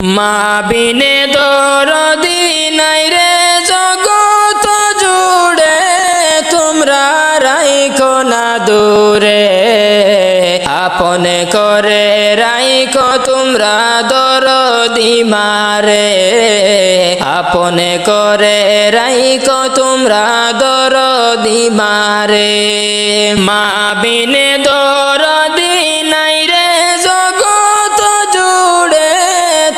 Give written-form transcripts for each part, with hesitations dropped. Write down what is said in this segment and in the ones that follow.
মা বিনে দরদি নাই রে জগত জুড়ে, তোমরা রাইখো না দূরে। আপন করে রাইখো তোমরা দরদি মারে, আপন করে রাইখো তোমরা দরদি মারে। মা বিনে দরদি নাই রে জগত জুড়ে,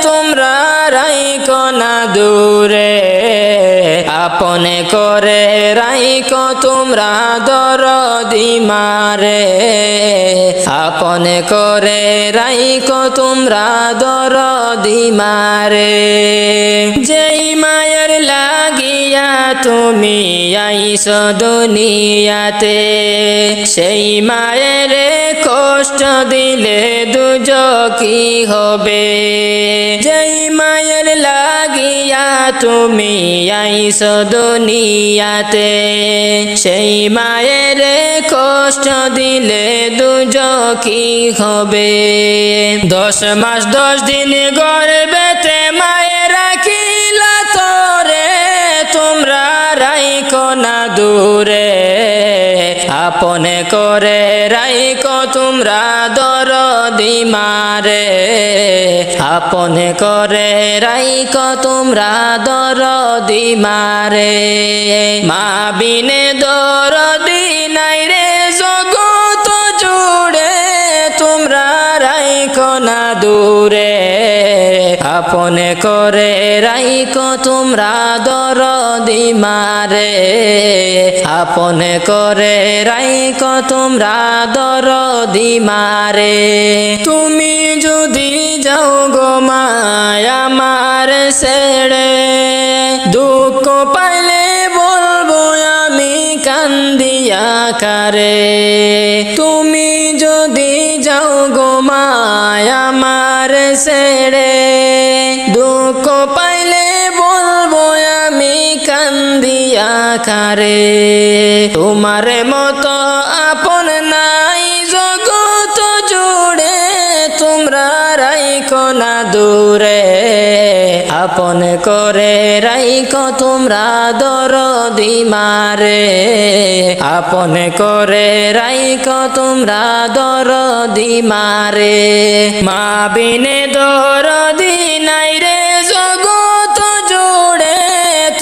তোমরা রাইখো না দূরে। আপন করে রাইখো তোমরা দরদি মারে, আপন করে রাইখো তোমরা দরদি মারে। যেই মায়ের লাগিয়া তুমি আইছো দুনিয়াতে, সেই মায়ের কষ্ট দিলে দুজকি হবে। যেই মায়ের লাগিয়া তুমি আইছো দুনিয়াতে, সেই মায়ের কষ্ট দিলে দুজকি হবে। 10 মাস 10 দিন গর্ভেতে মায়ের রাখিলা তোরে, তোমরা রাইখো না দূরে। আপন করে রাইখো তোমরা দরদি মারে, আপন করে রাইখো তোমরা দরদি মারে। মা বিনে দরদি নাই রে জগত জুড়ে, তোমরা রাইখো না দূরে। আপন করে রাইখো তোমরা দরদি মারে, আপন করে রাইখো তোমরা দরদি মারে। তুমি যদি যাও গো মায় আমার ছেড়ে, দুঃখ পাইলে বলবো আমি কান্দিয়া কারে। তুমি যদি যাও গো মায় আমার ছেড়ে, দুঃখ পাইলে বলবো আমি কান্দিয়া কারে। তোমার মতো আপন নাই জগত জুড়ে, তোমরা রাইখো না দূরে। আপন করে রাইখো তোমরা দরদি মারে, আপন করে রাইখো তোমরা দরদি মারে। মা বিনে দরদি নাই রে জগত জুড়ে,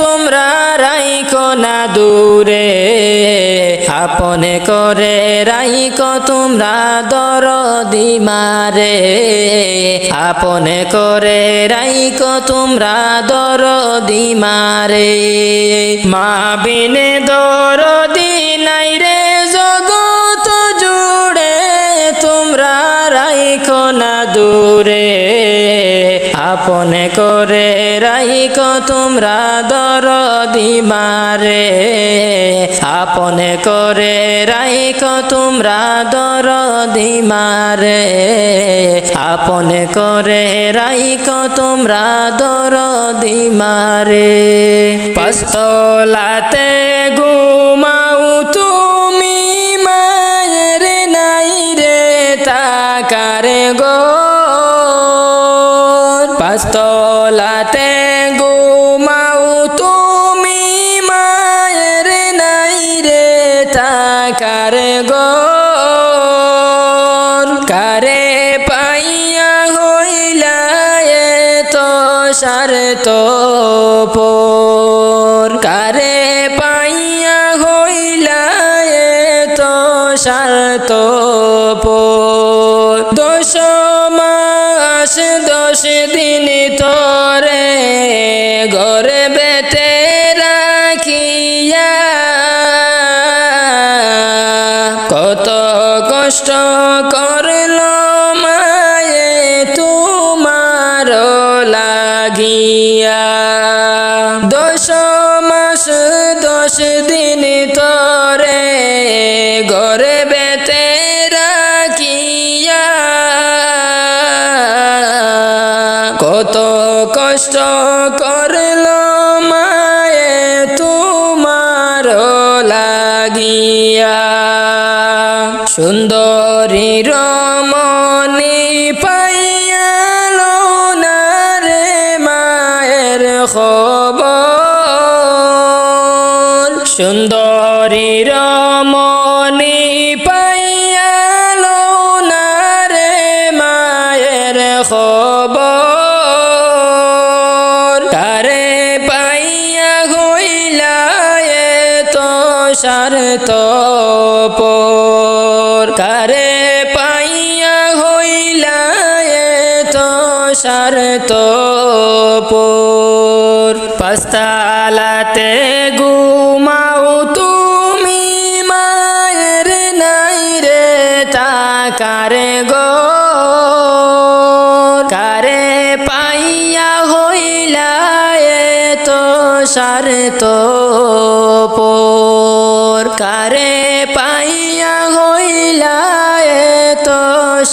তোমরা রাইখো না দূরে। আপন করে রাইখো তোমরা দরদি মারে, আপন করে রাইখো তোমরা দরদি মারে। মা বিনে দরদি নাই রে জগত জুড়ে, তোমরা রাইখো না দূরে। আপন করে রাইখো তোমরা দরদি মারে, আপন করে রাইখো তোমরা দরদি মারে, আপন করে রাইখো তোমরা দরদি মারে। পাঁচতলাতে ঘুমাও তুমি মায়ের নাই রে থাকার ঘর। পাঁচতলাতে ঘুমাও তুমি মায়ের নাই রে থাকার ঘর। কারে পাইয়া হইলা এত স্বার্থপর, কারে পাইয়া হইলা এত স্বার্থপর। 10 মাস 10 দিন তোরে গর্ভেতে রাখিয়া, কত কষ্ট করলো মায়ে তোমার লাগিয়া। 10 মাস 10 দিন তোরে গর্ভেতে রাখিয়া, কত কষ্ট করলো মায়ে তোমার লাগিয়া। সুন্দরী রমণী পাইয়ালো না রে সুন্দরী রমণী পাইয়ালো না রে মায়ের খবর কারে পাইয়া হইলা এত স্বার্থপর কারে পাইয়া হইলা এত স্বার্থপর পাঁচতলাতে ঘুমাও তুমি মায়ের নাই রে তাকারে গো কারে পাইয়া হইলা এত স্বার্থপর কারে পাইয়া হইলা এত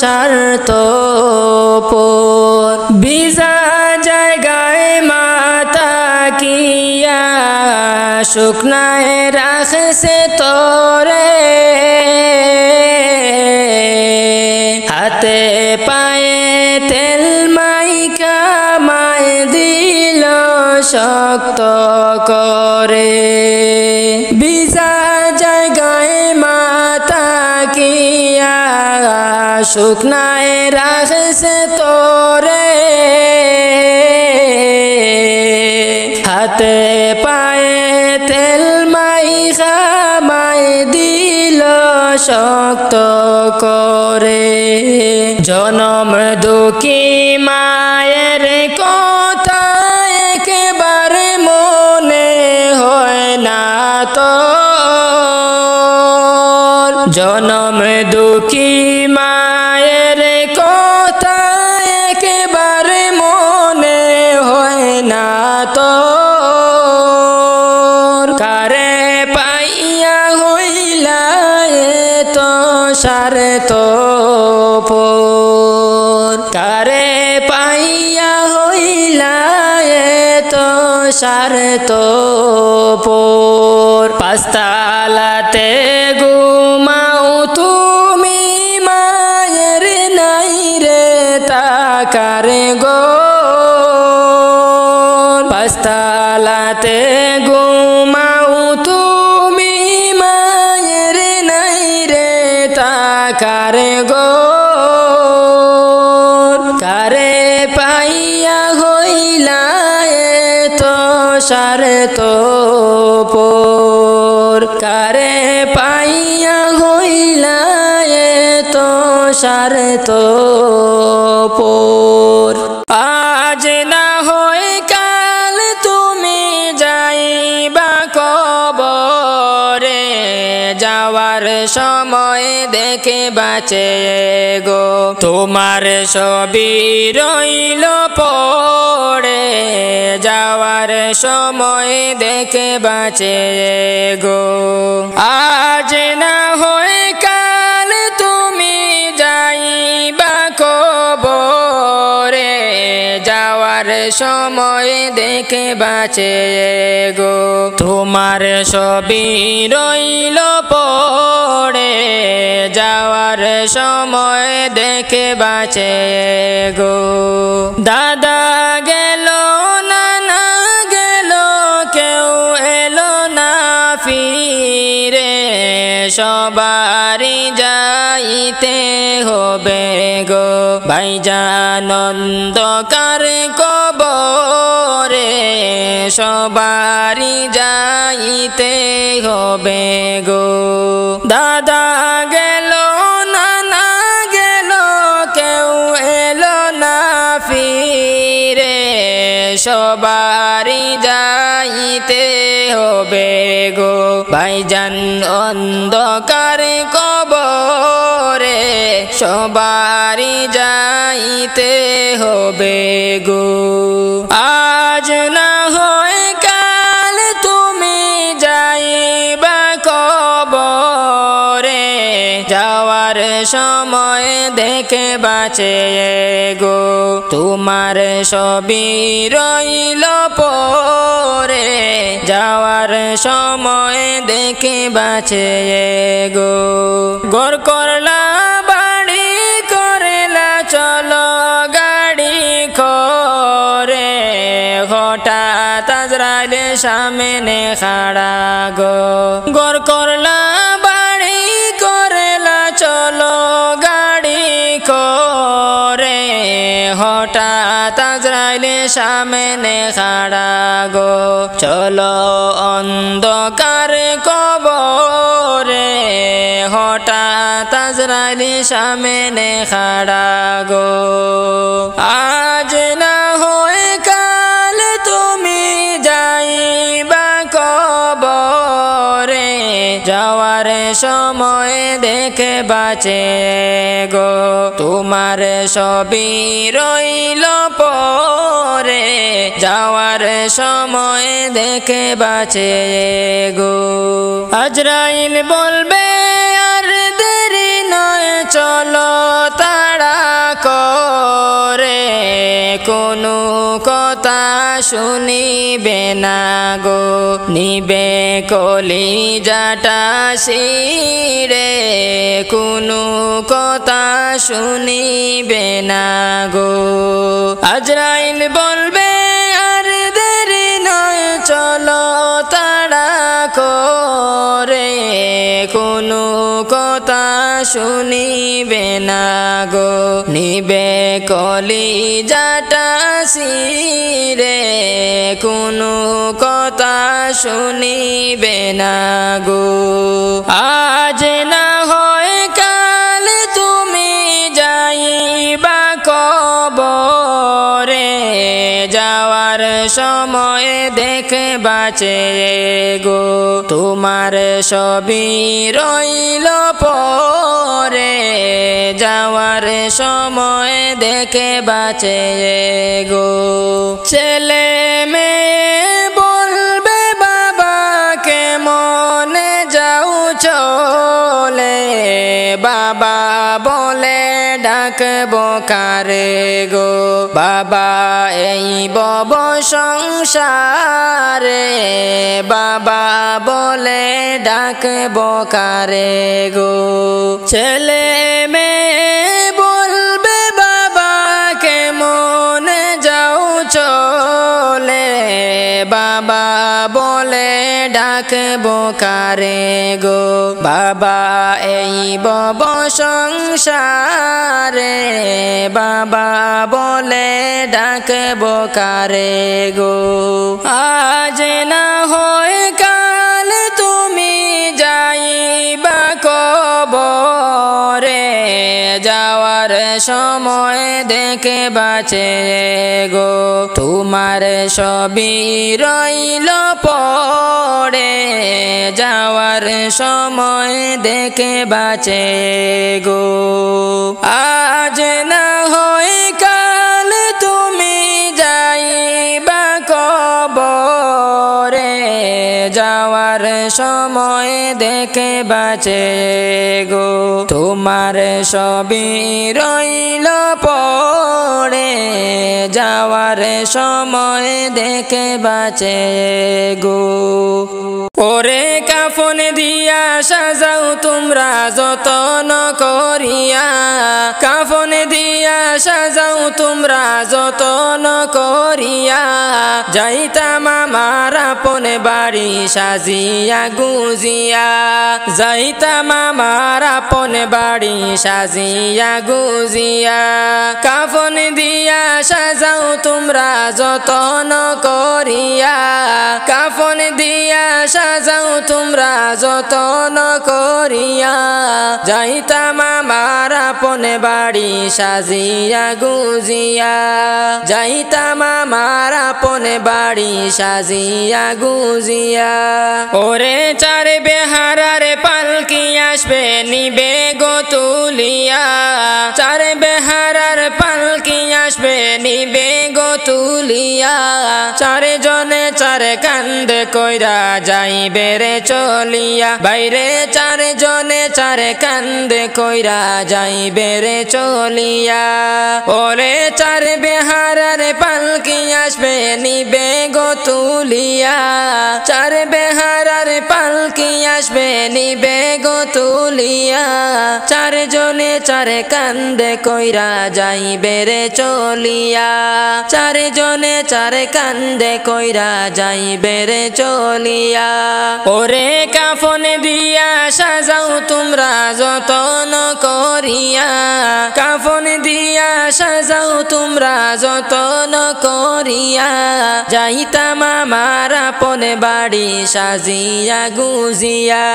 স্বার্থপর ভিজা জায়গায় মাতা কিয়া শুকনায় রাখছে তোরে হাতে পায়ে তেল মাইকা মায় দিল শক্ত করে ভিজা জায়গায় মাতা কিয়া শুকনায় রাখছে তোরে হাতে পায়ে তেল মাইখা মাই দিল শক্ত করে জনম দুঃখী মায়ের কথা একেবারে মনে হয় না তো জনম দুঃখী মায়ের কথা একেবারে মনে হয় না তো কারে পাইয়া হইলা এত স্বার্থপর কারে পাইয়া হইলা এত স্বার্থপর পাঁচতলাতে ঘুমাও তুমি মায়ের নাই রে তাকারে গো পাঁচতলাতে ঘুমাও তুমি মায়ের নাই রে তাকারে গো কারে পাইয়া হইলা এত স্বার্থপর কারে পাইয়া হইলা এত স্বার্থপর আজ না হয় কাল তুমি যাইবা কবরে যাওয়ার সময় দেখে বাঁচে গো তোমার সবই রইল পড়ে যাওয়ার সময় দেখে বাঁচে গো আজ না হয় কাল তুমি যাইবা কবরে যাওয়ার সময় দেখে বাঁচে গো তোমার সবই রইল পড়ে যাওয়ার সময় দেখে বাঁচে গো দাদা গেল নানা গেল কেউ এলো না ফিরে সবারই যাইতে হবে গো ভাইজান অন্ধকার কবরে সবারই যাইতে হবে গো দাদা গেল নানা গেল কেউ এলো না ফিরে সবারই যাইতে হবে গো ভাইজান অন্ধকার কবরে সবারই যাইতে হবে গো আজ না হয় কাল তুমি যাইবা কবরে যাওয়ার সময় দেখে বাঁচে গো তোমার সবই রইল পরে যাওয়ার সময় দেখে বাঁচে গো ঘর করলা বাড়ি করলা চলো গাড়ি করে হঠাৎ আজরাইলে সামনে খাড়া গো গর করলা বাড়ি করেলা চলো গাড়ি করে হঠাৎ আজরাইলে সামনে খাড়া গো চলো অন্ধকার কবরে হঠাৎ আজরাইলে সামনে খাড়া গো আজ না হয় কাল তুমি যাইবা কবরে যাওয়ার সময় দেখে বাঁচে গো তোমার সবই রইল পরে যাওয়ার সময় দেখে বাঁচে গো আজরাইল বলবে আর দেরি নয় চলো তাড়া করে কোনো কথা শুনিবে না গো নিবে কলিজাটা শিরে কোনো কথা শুনিবে না গো আজরাইল বলবে আর দেরি নয় চলো তাড়া করে কোনো কথা শুনিবে না গো নিবে কলিজাটা শিরে কোনো কথা শুনিবে না গো আজ না হয় কাল তুমি যাইবা কবরে যাওয়ার সময় দেখে বাঁচে গো তোমার সবই রইল পরে যাওয়ার সময় দেখে বাঁচে গো ছেলে মেয়ে বলবে বাবাকে মনে যাও চলে বাবা বলে ডাকবো কারে গো বাবা এই বব সংসারে বাবা বলে ডাকবো কারে গো ছেলে মেয়ে বলবে বাবাকে মনে যাও চলে বাবা বলে ডাকবো কারে গো বাবা এই বব সংসারে বাবা বলে ডাকবো কারে গো আজ না হয় কাল তুমি যাইবা কবরে যাওয়ার সময় দেখে বাঁচে গো তোমার সবই রইল পড়ে যাওয়ার সময় দেখে বাঁচে গো আজ না হয় কাল তুমি যাইবা কবরে যাওয়ার সময় দেখে বাঁচে গো তোমার সবই রইল পড়ে যাওয়ার সময় দেখে বাঁচে গো ওরে কাফন দিয়া সাজাও তোমরা যতন করিয়া কাফন দিয়া সাজাও তোমরা যতন করিয়া যাইতাম আমার আপন বাড়ি সাজিয়া গুজিয়া যাইতাম আমার আপন বাড়ি সাজিয়া গুজিয়া কাফন দিয়া সাজাও তোমরা যতন করিয়া কাফন দিয়া সাজাও তোমরা যতন করিয়া যাইতাম আমার আপন বাড়ি সাজিয়া গুজিয়া যাইতাম আমার আপন বাড়ি সাজিয়া গুজিয়া ওরে চার বেহারার পালকি আসবে নিবে গো তুলিয়া চার বেহারার পালকি আসবে নিবে গো তুলিয়া চারে জনে চার কান্দ কইরা যাইবে রে চলিয়া বাইরে চার জনে চার কান্দ কইরা যাইবে রে চলিয়া ওরে চার বেহারার পালকি আসবে নিবে গো তুলিয়া চার বেহারার পালকি আসবে নিবে গো তুলিয়া চারজনে চারে কান্দে কইরা যাইবে রে চলিয়া চারজনে চারে কান্দে কইরা যাইবে রে চলিয়া ওরে কাফন দিয়া সাজাও তোমরা যতন করিয়া কাফন দিয়া সাজাও তোমরা যতন করিয়া যাইতাম আমার আপন বাড়ি সাজিয়া গুজিয়া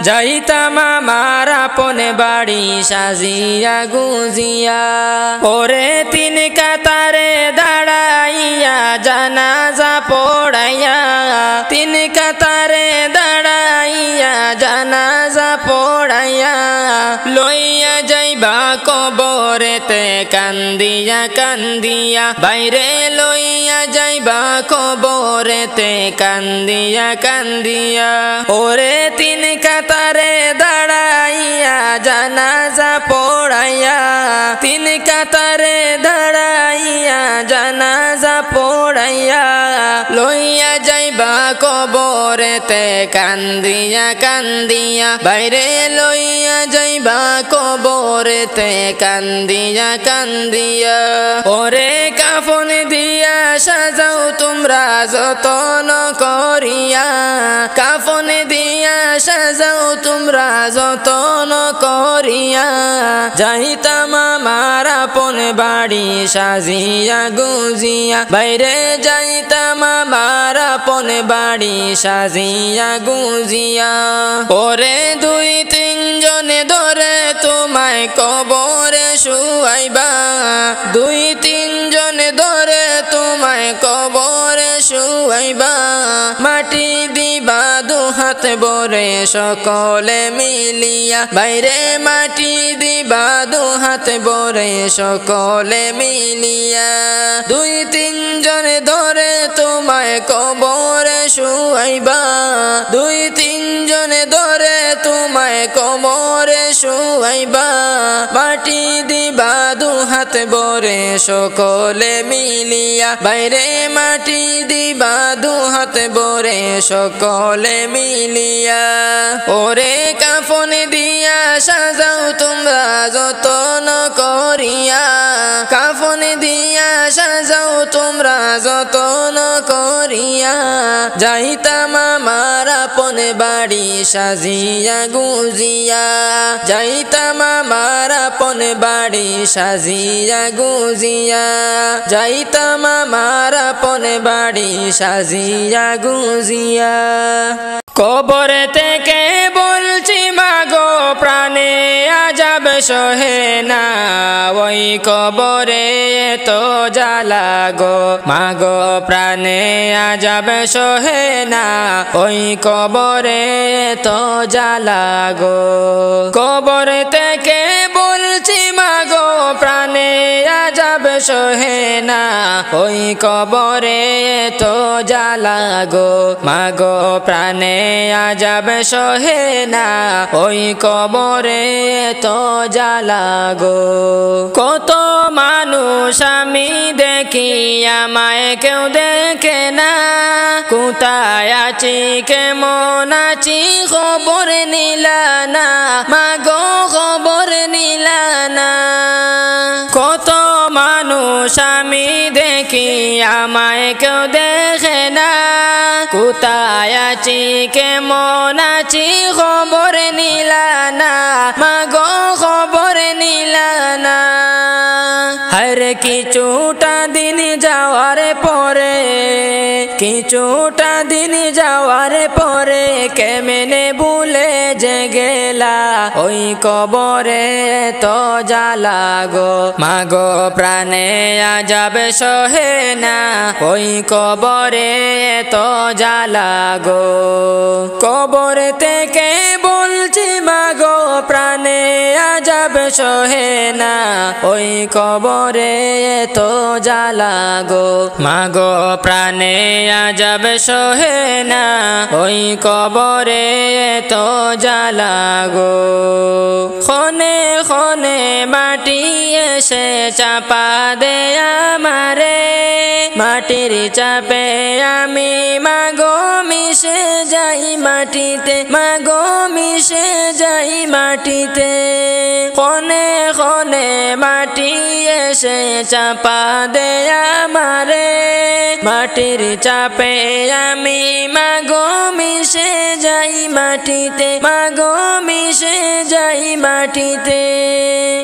যাইতাম আমার আপন বাড়ি সাজিয়া গুজিয়া ওরে তিন কাতারে দাঁড়াইয়া জানাজা পড়াইয়া তিন কাতারে দাঁড়াইয়া জানাজা পড়াইয়া লইয়া যাইবা কবরেতে কান্দিয়া কান্দিয়া বাইরে লইয়া যাইবা কবরেতে কান্দিয়া কান্দিয়া ওরে তিন কাতারে দাঁড়াইয়া জানাজা পড়াইয়া তিন কাতারে দাঁড়াইয়া জানাজা পড়াইয়া লইয়া যাইবা কবরেতে কান্দিয়া কান্দিয়া বাইরে লইয়া যাইবা কবরেতে কান্দিয়া কান্দিয়া ওরে কাফন দিয়া সাজাও তোমরা যতন করিয়া কাফন দিয়া সাজাও তোমরা যতন করিয়া যাইতাম আমার আপন বাড়ি সাজিয়া গুজিয়া বাইরে যাইতাম আমার আপন বাড়ি সাজিয়া গুজিয়া ওরে দুই তিনজনে ধরে তোমায় কবরে শুয়াইবা দুই তিনজনে ধরে তোমায় কবরে শুয়াইবা মাটি দিবা দুহাত ভরে সকলে মিলিয়া বাইরে মাটি দিবা দুহাত ভরে সকলে মিলিয়া দুই তিনজনে ধরে তোমায় কবরে শুয়াইবা দুই তিনজনে ধরে তোমায় কবরে শুয়াইবা মাটি দিবা দুহাত ভরে সকলে মিলিয়া বাইরে মাটি দিবা দুহাত ভরে সকলে মিলিয়া ওরে কাফন দিয়া সাজাও তোমরা যতন করিয়া কাফন দিয়া সাজাও তোমরা যতন করিয়া যাইতাম আমার আপন বাড়ি সাজিয়া গুজিয়া যাইতাম আমার আপন বাড়ি সাজিয়া গুজিয়া যাইতাম আমার আপন বাড়ি সাজিয়া গুজিয়া কবর থেকে বলছি মাগো প্রাণে আজাব সহে না ওই কবরে তো জ্বালা গো মাগো প্রাণে আজাব সহে না ওই কবরে তো জ্বালা গো কবর থেকে বলছি মাগো প্রাণে আজাব সহে না ওই কবরে তো জ্বালা গো মাগো প্রাণে আজাব সহে না ওই কবরে তো জ্বালা গো কত মানুষ আমি দেখি আমায় কেউ দেখে না কোথায় আছি কেমন আছি খবর নিলা না মাগো খবর নিলা না কত মানুষ আমি দেখি আমায় কেউ দেখে না কোথায় আছি কেমন আছি খবর নিলা না মাগো খবর নিলা না হর কিছুটা দিন যাওয়ার পরে কিছুটা দিন যাওয়ার পরে কেমনে ভুলে যে গেলা ওই কবরে তো জ্বালা গো মাগো প্রাণে আজাব সহে না ওই কবরে তো জ্বালা গো কবর থেকে বলছি মাগো প্রাণে আজব সহে না ওই কবরে তো জ্বালা গো মাগো প্রাণে আজব সহে না ওই কবরে তো জ্বালা গো খনে খনে মাটি এসে চাপা দে আমারে মাটির চাপে আমি মাগো মিশে যাই মাটিতে মাগো মিশে যাই মাটিতে খনে খনে মাটি এসে চাপা দে আমারে মাটির চাপে আমি মাগো মিশে যাই মাটিতে মাগো মিশে যাই মাটিতে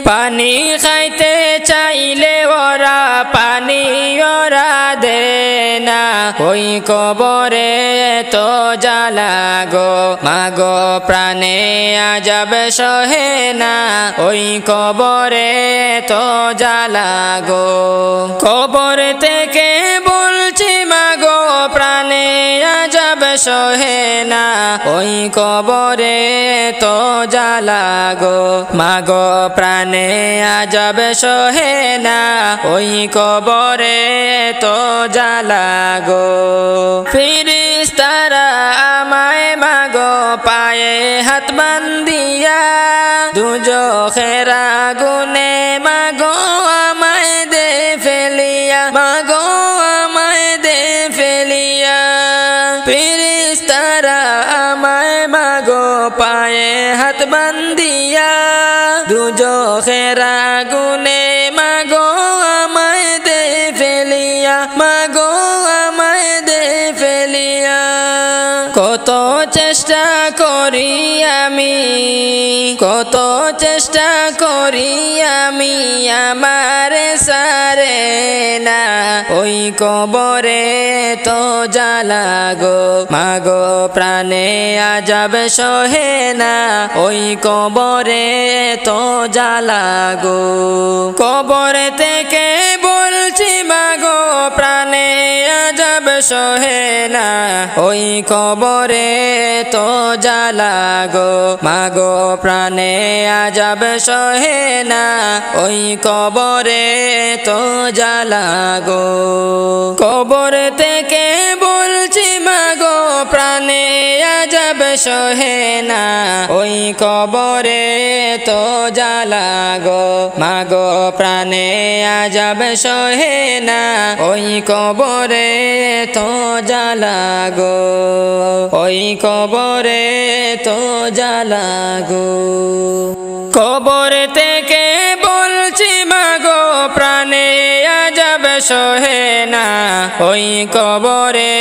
পানি খাইতে চাইলে ওরা পানি ওরা দে না ওই কবরে তো জ্বালা গো মাগো প্রাণে আজব সহে না ওই কবরে তো জ্বালা গো কবর থেকে বলছি মাগো প্রাণে আজব সহে না ওই কবরে তো জ্বালা গো মাগো প্রাণে আজব সহে না ওই কবরে তো জ্বালা গো ফিরিস্তারা আমায় মাগো পায়ে হাত বান্ধিয়া দুজখের আগুনে মাগো আমায় দে ফেলিয়া মাগো আমায় দে ফেলিয়া ফিরিস্তারা আমায় মাগো পায়ে হাত বান্ধিয়া দুজখের আগুনে মাগো আমায় দে ফেলিয়া মাগো আমায় দে ফেলিয়া কত চেষ্টা করি আমি কত চেষ্টা করি আমি আমার সারে না ওই কবরে তো জ্বালা গো মাগো প্রাণে আজব সহে না ওই কবরে তো জ্বালা গো কবর থেকে বলছি মাগো প্রাণে আজব সহে না ওই কবরে তো জ্বালা গো মাগো প্রাণে আজব সহে না ওই কবরে তো জ্বালা গো কবর থেকে বলছি মাগো প্রাণে আজব সহে না ওই কবরে তো জ্বালা গো মাগো প্রাণে আজব সহে না ওই কবরে তো জ্বালা গো ওই কবরে তো জ্বালা গো কবর থেকে বলছি মাগো প্রাণে আজব সহে না ওই কবরে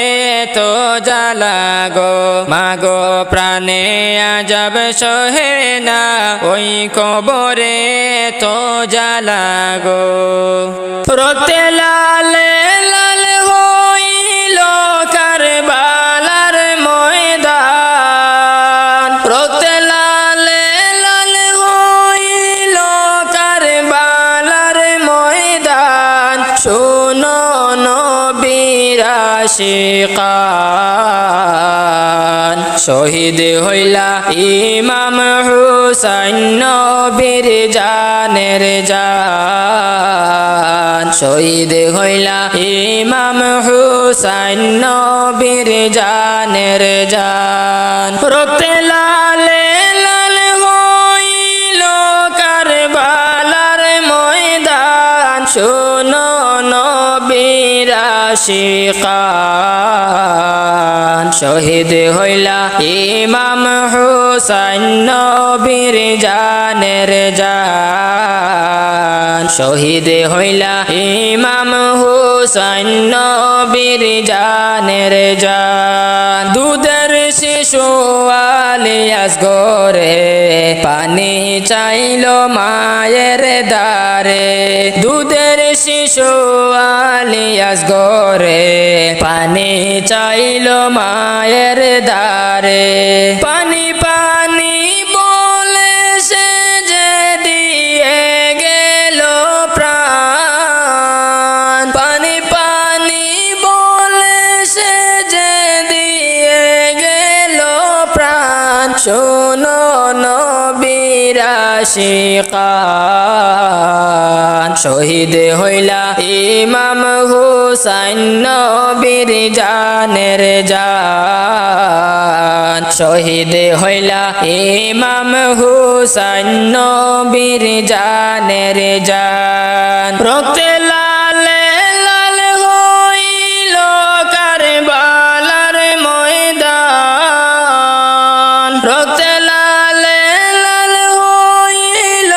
তো জ্বালা গো মাগো প্রাণে আজব সহে না ওই কবরে তো জ্বালা গো রক্তে লাল লাল হইল কারবালার ময়দান রক্তে লাল লাল হইল কারবালার ময়দান শোনো নবীর আশিকান শহীদ হইলা ইমাম হুসাইন নবীর জানের জান শহীদ হইলা ইমাম হুসাইন নবীর জানের জান রক্তে লাল লাল হইল কারবালার ময়দান শোনো নবীর আশিকান শহীদ হইলা ইমাম হুসাইন নবীর জানের জান শহীদ হইলা ইমাম হুসাইন নবীর জানের জান দুধের শিশু আলিয়াস গোরে পানি চাইল মায়ের দারে দুধের শিশু আলিয়াস গোরে পানি চাইল মায়ের দারে পানি পানি বলে সে যে দিয়ে গেল প্রাণ পানি পানি বলে সে যে দিয়ে গেল প্রাণ শোনো নবীর আশিকান শহীদ হইলা ইমাম হুসাইন নবীর জানের জান শহীদ হইলা ইমাম হুসাইন নবীর জানের জান রক্তে লালে লাল হইল কারবালার ময়দান রক্তে লালে লাল হইল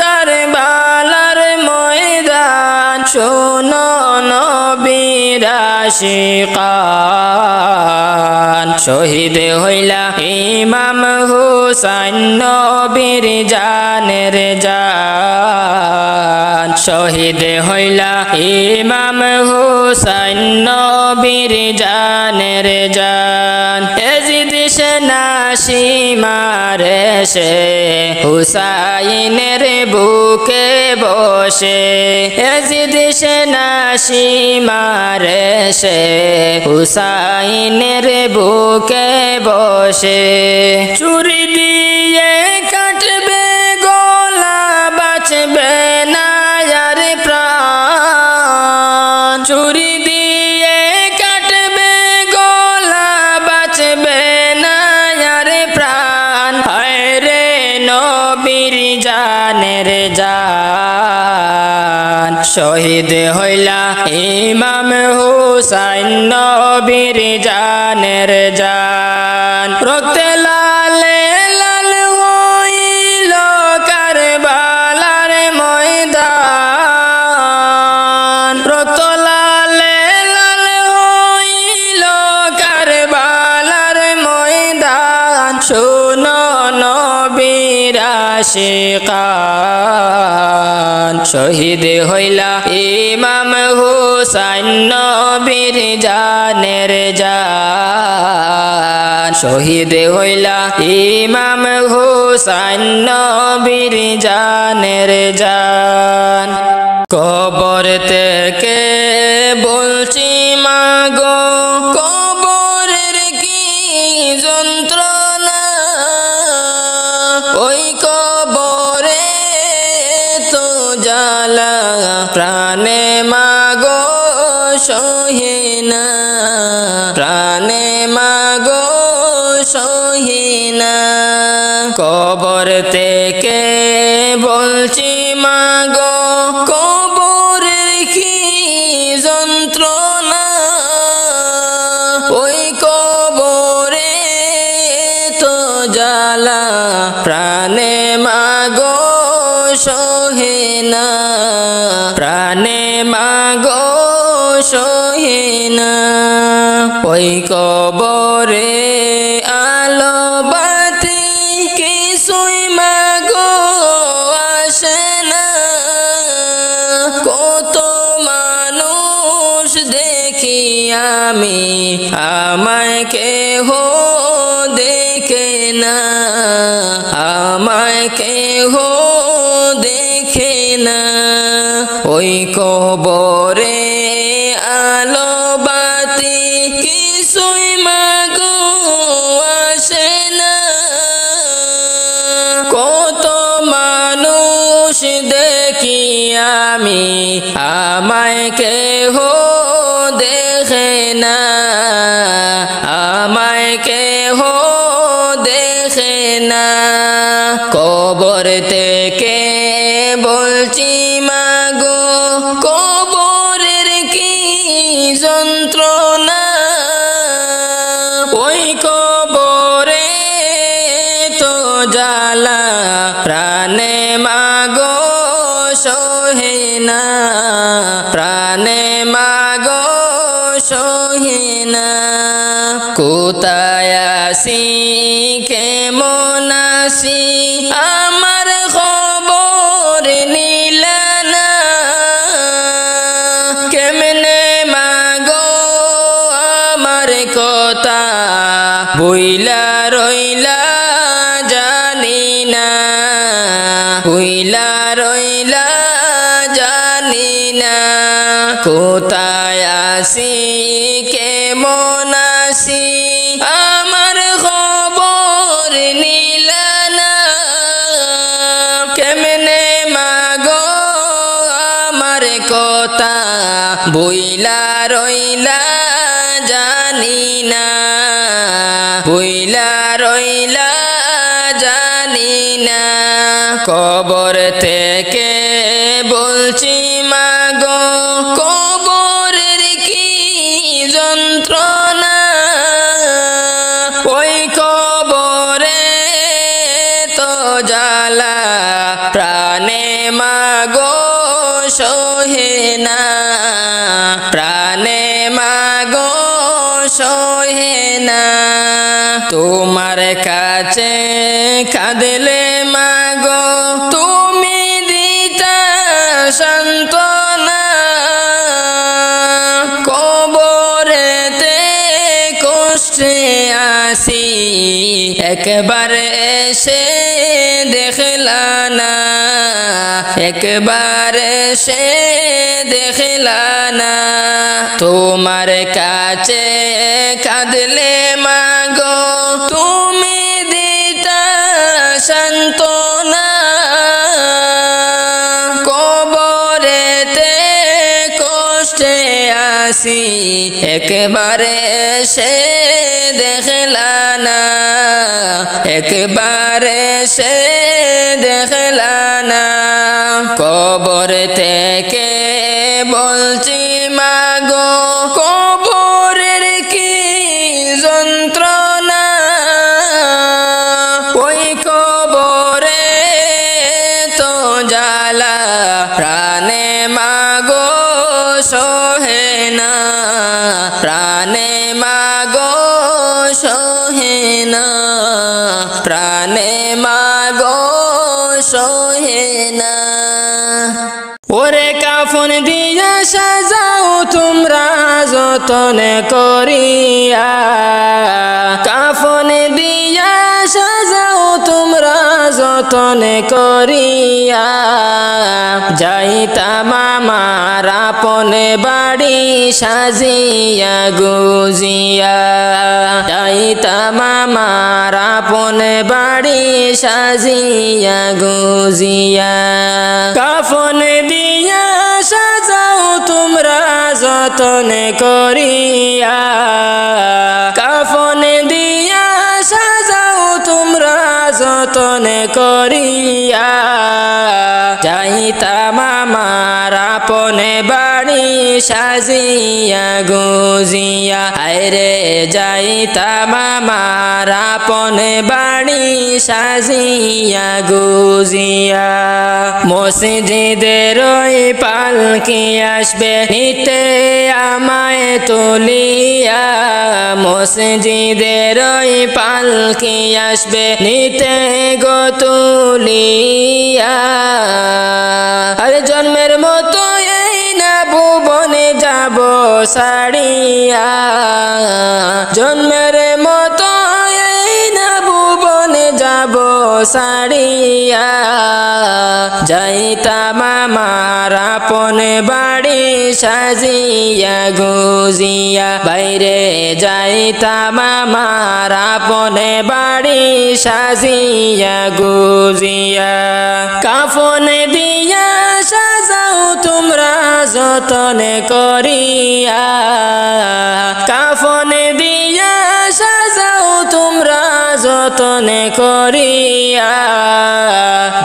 কারবালার ময়দান শোনো নবীর আশিকান শহীদ হইলা ইমাম হুসাইন নবীর জানের জান শহীদ হইলা ইমাম হুসাইন নবীর জানের জান এজিদ সেনা সীমারে সে হুসাইনের বুকে বসে এজিদ সেনা সীমারে সে হুসাইনের বুকে বসে চুরি দিয়ে কাটবে গলা বাঁচবে না আর প্রাণ চুরি দিয়ে কাটবে গলা বাঁচবে না আর প্রাণ হায় রে নবীর জানের জান শহীদ হইলা ইমাম হুসাইন নবীর জানের জান রক্তে লালে লাল হইল কারবালার ময়দান রক্ত লালে লাল হইল কারবালার ময়দান শোনো নবীর আশিকান শহীদ হইলা ইমাম হুসাইন নবীর জানের জান শহীদ হইলা ইমাম হুসাইন নবীর জানের জান কবর থেকে বলছি মাগো কবরের কি যন্ত্রণা ওই কবরে তো জ্বালা প্রাণে মাগো সহে না প্রাণে মাগো সহে না কবর থেকে বলছি মাগো কবরের কি যন্ত্রণা ওই কবরে তো জ্বালা প্রাণে মাগো সহে না প্রাণে মাগো সহে না ওই কবরে আলো বাতি কিছুই মাগো আসে না কত মানুষ দেখি আমি আমায় কেহ দেখে না আমায় কেহ দেখে না ওই কবরে আলো বাতি কিছুই মাগো আসে না কত মানুষ দেখি আমি আমায় কেহ দেখে না আমায় কেহ দেখে না কবর থেকে বলছি মাগো কবরের কি যন্ত্রণা ওই কবরে তো জ্বালা প্রাণে মাগো সহে না প্রাণে মাগো সহে না কোথায় আসি কেমন আসি আমার খবর নিলা না কেমনে মাগো আমার কথা বইলা রইলা জানি না বইলা রইলা জানি না কোথায় আসি কেমন আসি আমার খবর নিলা না আমার কথা ভুইলা রইলা জানি না, ভুইলা রইলা জানি না। কবর থেকে বলছি মাগো, কবরের কি যন্ত্রণা, ওই কবরে তো জ্বালা প্রাণে মাগো সহে না, প্রাণে মাগো সহে না। তোমার কাছে কাঁদলে মাগো তুমি দিতা সান্ত্বনা, কবরেতে কষ্টে আসি একবার এসে দেখলা না, একবার এসে দেখলা না। তোমার কাছে কাঁদলে মাগো তুমি দিতা সান্ত্বনা, কবরেতে কষ্টে আসি একবার এসে দেখলা না, একবার এসে দেখলা না। কবর থেকে বলছি মাগো, কবরের কি যন্ত্রণা, ওই কবরে তো জ্বালা প্রাণে মাগো সহে না, প্রাণে মাগো সহে না, প্রাণে মাগো সহে না। ওরে কাফন দিয়া সাজাও তোমরা যতন করিয়া, কাফন দিয়া সাজাও তোমরা যতন করিয়া। যাইতাম আমার আপন বাড়ি সাজিয়া গুজিয়া, যাইতাম আমার আপন বাড়ি সাজিয়া গুজিয়া। কাফন দিয়া সাজাও তোমরা যতন করিয়া, কাফন দিয়া সাজাও তোমরা যতন করিয়া। যাইতাম আমার আপন বাড়ি সাজিয়া গুজিয়া, আইরে যাইতাম আমার আপন বাড়ি সাজিয়া গুজিয়া। মসজিদের ওই পালকি আসবে নিতে আমায় তুলিয়া, মসজিদের ওই পালকি আসবে নিতে গো তুলিয়া। আরে জন্মের মতো এই না ভুবনে যাব সাড়িয়া, জন্মের মতো এই না ভুবনে যাব সাড়িয়া। যাইতাম আমার আপন বাড়ি সাজিয়া গুজিয়া, বাইরে যাইতাম আমার আপন বাড়ি সাজিয়া গুজিয়া। কাফন দিয়া সাজাও তোমরা যতন করিয়া, কাফন দিয়া সাজাও তোমরা যতন করিয়া।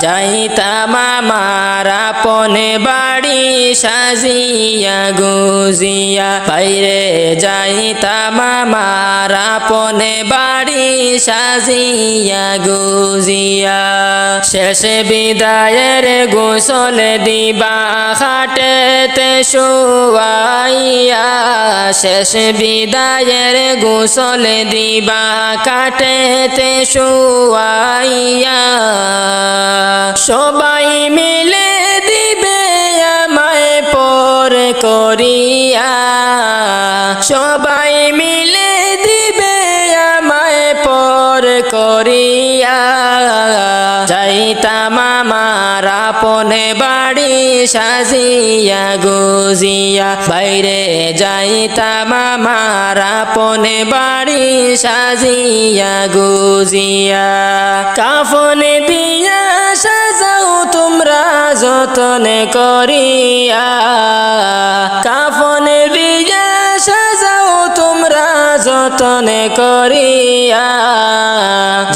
যাইতাম আমার আপন বাড়ি সাজিয়া গুজিয়া, বাইরে যাইতাম আমার আপন বাড়ি সাজিয়া গুজিয়া। শেষ বিদায়ের গোসল দিবা খাটেতে শুয়াইয়া, শেষ বিদায়ের গোসল দিবা কাটেতে শুয়াইয়া। সবাই মিলে দিবে আমায় পর করিয়া, সবাই মিলে দিবে আমায় পর করিয়া। যাইতাম আমার আপন বাড়ি সাজিয়া গুজিয়া, বাইরে যাইতাম আমার আপন বাড়ি সাজিয়া গুজিয়া। কাফন দিয়া সাজাও তোমরা যতনে করিয়া কাফনে দিয়া সাজাও তোমরা যতনে করিয়া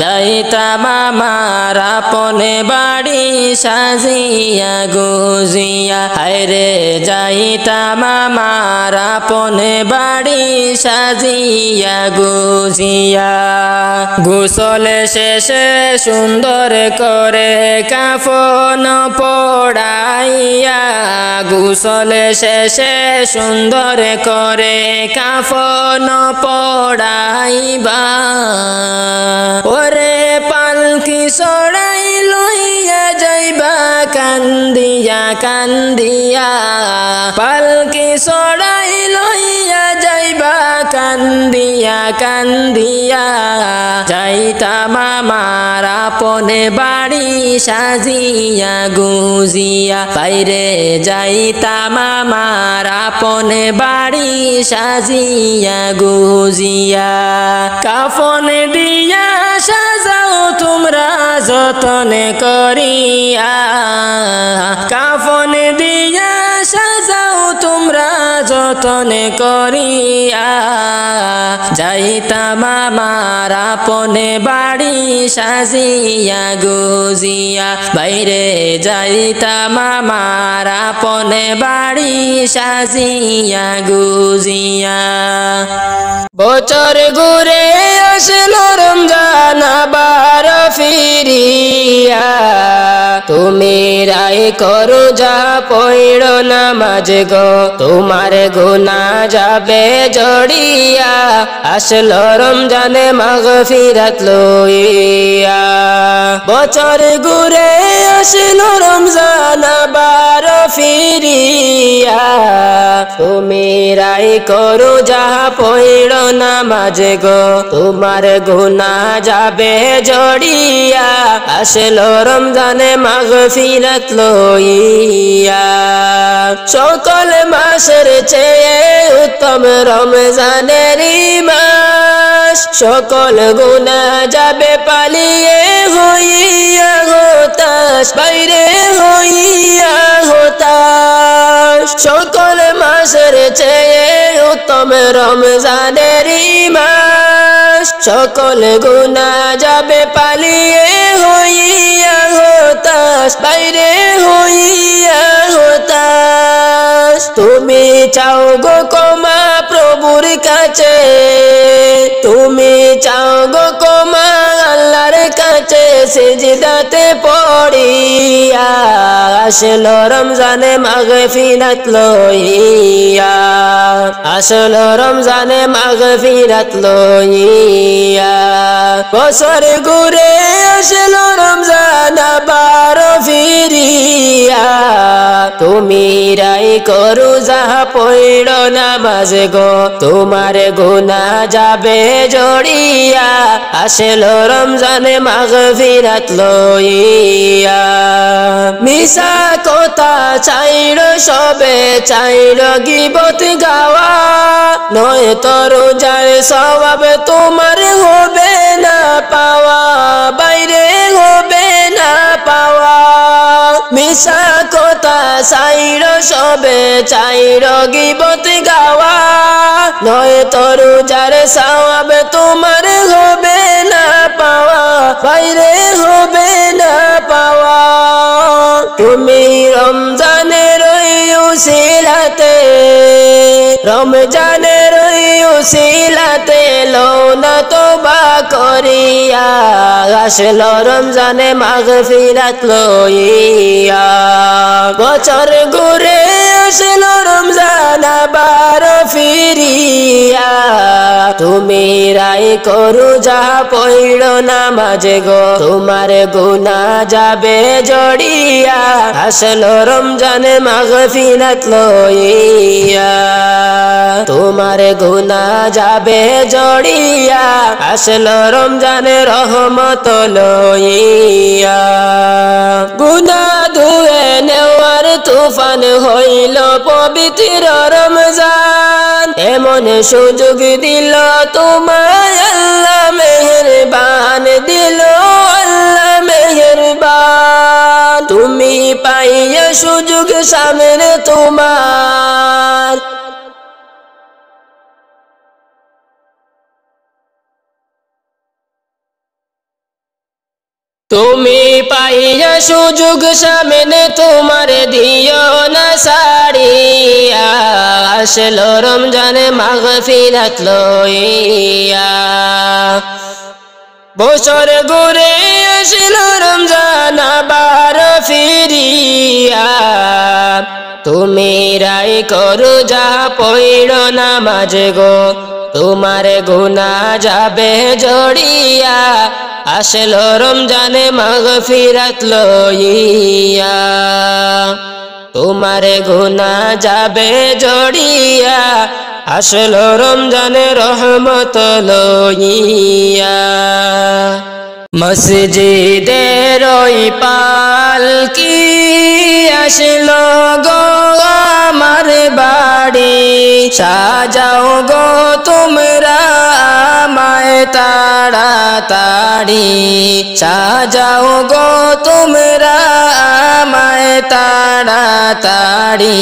যাইতাম আমার আপনে বাড়ি সাজিয়া গুজিয়া হায়রে যাইতাম আমার আপনে বাড়ি সাজিয়া গুজিয়া গোসল শেষে সুন্দর করে কাফন পড়াইয়া গোসল শেষে সুন্দর করে কাফন পড়াইবা ওরে পালকি চড়াই লইয়া যাইবা কান্দিয়া কান্দিয়া পালকি চড়াই লইয়া যাইবা কান্দিয়া কান্দিয়া যাইতাম আমার আপনে বাড়ি সাজিয়া গুজিয়া বাইরে যাইতাম আমার আপনে বাড়ি সাজিয়া গুজিয়া কাফন দিয়া সাজাও তোমরা যতনে করিয়া কাফন দিয়া সাজাও তোমরা যতনে করিয়া যাইতাম আমার আপনে বাড়ি সাজিয়া গুজিয়া বাইরে যাইতাম আমার আপনে বাড়ি সাজিয়া গুজিয়া বছর ঘুরে আসলো রমজান আবার ফিরিয়া তুমি রায় করো যা পড়ো নামাজ গো তোমার গুনাহ যাবে জড়িয়া আসলো রমজানে মাগফিরাত লইয়া বছর ঘুরে আসলো রমজান আবার ফিরিয়া তুমি রায় করো যা পড়ো নামাজ গো তোমার গুনাহ যাবে জড়িয়া আসলো রমজানে মাগফিরাত লইয়া সকল মাসের চেয়ে উত্তম রমজানের মাস সকল গুনাহ যাবে পালিয়ে হইয়া হতাশ বাইরে হইয়া হতাশ সকল মাসের চেয়ে উত্তম রমজানের মাস সকল গুনাহ যাবে পালিয়ে হইয়া হতাশ বাইরে হইয়া হতাশ তুমি চাও গো ক্ষমা প্রভুর কাছে তুমি চাও গো ক্ষমা আল্লাহর কাছে সিজদাতে পড়িয়া আসলো রমজানে মাগফিরাত লইয়া আসলো রমজানে মাগফিরাত লইয়া বছর ঘুরে আসলো রমজান আবার ফিরিয়া তুমি রায় করো যাহা পড়ো নামাজ গো তোমার গুনাহ যাবে জড়িয়া আসলো রমজানে মাগফিরাত লইয়া মিশা কথা চাইড় সবে চাইড় গীবত গাওয়া নয় তো রোজার সওয়াব তোমার হবে না পাওয়া বাইরে হবে না পাওয়া মিশা কথা চাইড় সবে চাইড় গীবত গাওয়া নয় তো রোজার সওয়াব তোমার হবে না পাওয়া বাইরে হবে না পাওয়া তুমি রমজানের উসিলাতে রমজানের উসিলাতে লওনা তোবা করিয়া আসলো রমজানে মাগফিরাত লইয়া বছর ঘুরে আসলো রমজান আবার ফিরিয়া তুমি রায় করো যাহা পড়ো নামাজ গো তোমার গুনাহ যাবে জড়িয়া আসলো রমজানে মাগফিরাত লইয়া তোমার গুনাহ যাবে জড়িয়া আসলো রমজানে রহমত লইয়া গুনাহ ধুয়ে নেওয়ার তুফান হইল পবিত্র রমজান এমন সুযোগ দিল তোমায় আল্লাহ মেহেরবান দিল আল্লাহ মেহেরবান তুমি পাইয়া সুযোগ সামনে তোমার তুমি পাইয়া সুযোগ সামনে তোমার দিও না সারিয়া আসলো রমজানে মাগফিরাত লইয়া বছর ঘুরে আসলো রমজান আবার ফিরিয়া তুমি রাই করো যা পড়ো নামাজ গো তোমার গুনাহ যাবে জড়িয়া আসলো রমজানে মাগফিরাত লইয়া তোমার গুনাহ যাবে জড়িয়া আসলো রমজানে রহমত লইয়া মসজিদের ওই পালকি আসলো গো আমার বাড়ি সাজাও গো তোমরা আমায় তাড়াতাড়ি সাজাও গো তোমরা আমায় তাড়াতাড়ি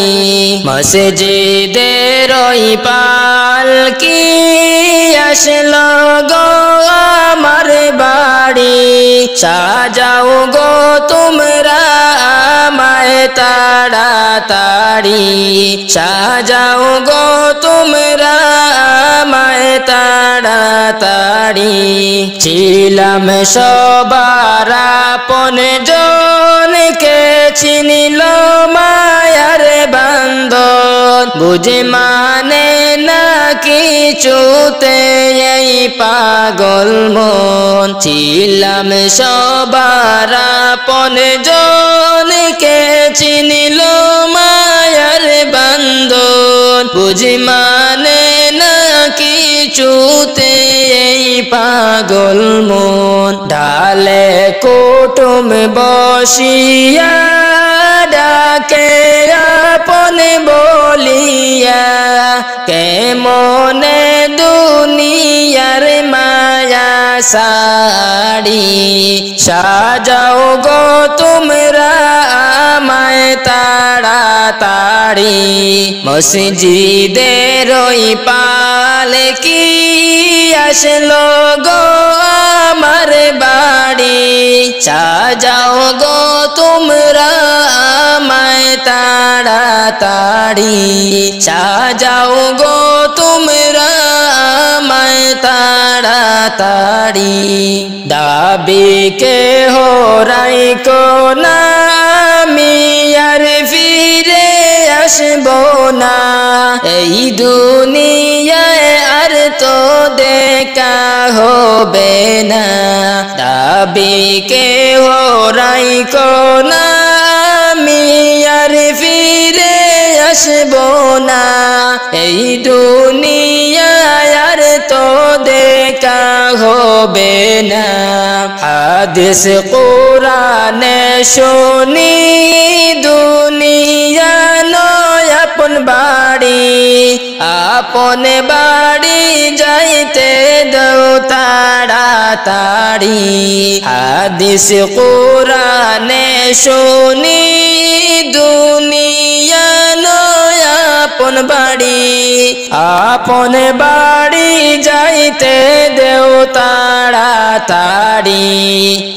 মসজিদের ওই পালকি আসলো গো আমার বাড়ি সাজাও গো তোমরা আমায় তাড়াতাড়ি সাজাও গো তোমরা আমায় তাড়াতাড়ি ছিলাম সবার আপন জনকে চিনিল মায়ার বান্ধন বুঝে মানে না কিছুতে এই পাগল মন ছিলাম সবার আপন জনকে চিনিল মায়ার বান্ধন বুঝে মানে না কিছুতে এই পাগল মন ঢালে কুটুম বসিয়া ডাকে আপন বলিয়া কেমনে দুনিয়ার মায়া সাড়ি সাজাও গো তোমরা আমায় তাড়াতাড়ি মসজিদের ওই পালকি আসলো গো আমার বাড়ি সাজাও গো তোমরা আমায় তাড়াতাড়ি সাজাও গো তোমরা আমায় তাড়াতাড়ি দাবি কে হরাই কো না আমি আর ফিরে আসবো না এই দুনিয়ায় আর তো দেখা হবে না দাবি কে হরাই কো না আমি আর ফিরে আসবো না এই দুনিয়ায় আর তো দেখা হবে না হাদিস কোরআনে শুনি দুনিয়া নয় আপন বাড়ি যাইতে দাও তাড়াতাড়ি হাদিস কোরআনে শুনি দুনিয়া নয় আপন বাড়ি যাইতে দেও তাড়াতাড়ি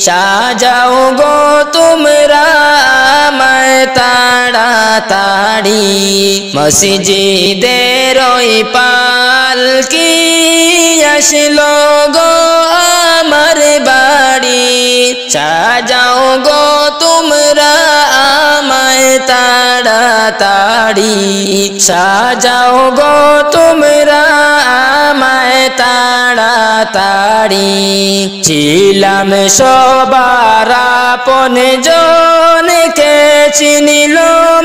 সাজাও গো তোমরা আমায় তাড়াতাড়ি মসজিদের ওই পালকি আসলো গো আমার বাড়ি সাজাও গো তোমরা আমায় তাড়াতাড়ি সাজাও গো তোমরা আমায় তাড়াতাড়ি ছিলাম সবার আপন জনকে চিনিল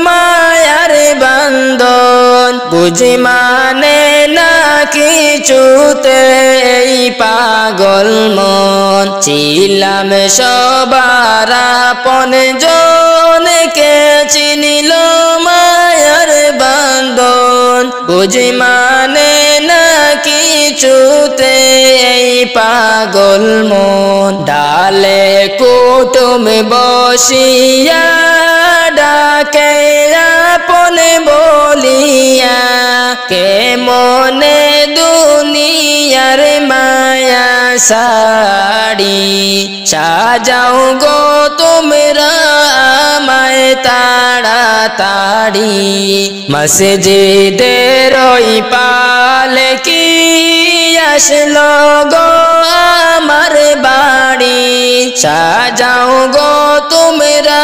মায়ার বান্ধন বুঝি মানে না কিছুতে এই পাগল মন ছিলাম সবার আপন জনকে চিনিল মায়ার বান্ধন বুঝি মানে না কিছুতে এই পাগল মন ডালে কো কুটুম বসিয়া ডাকে আপন বলিয়া কেমনে দুনিয়ার মায়া সাড়ি সাজাও গো তোমরা আমায় তাড়াতাড়ি মসজিদের ওই পালকি আসলো গো আমার বাড়ি সাজাও গো তোমরা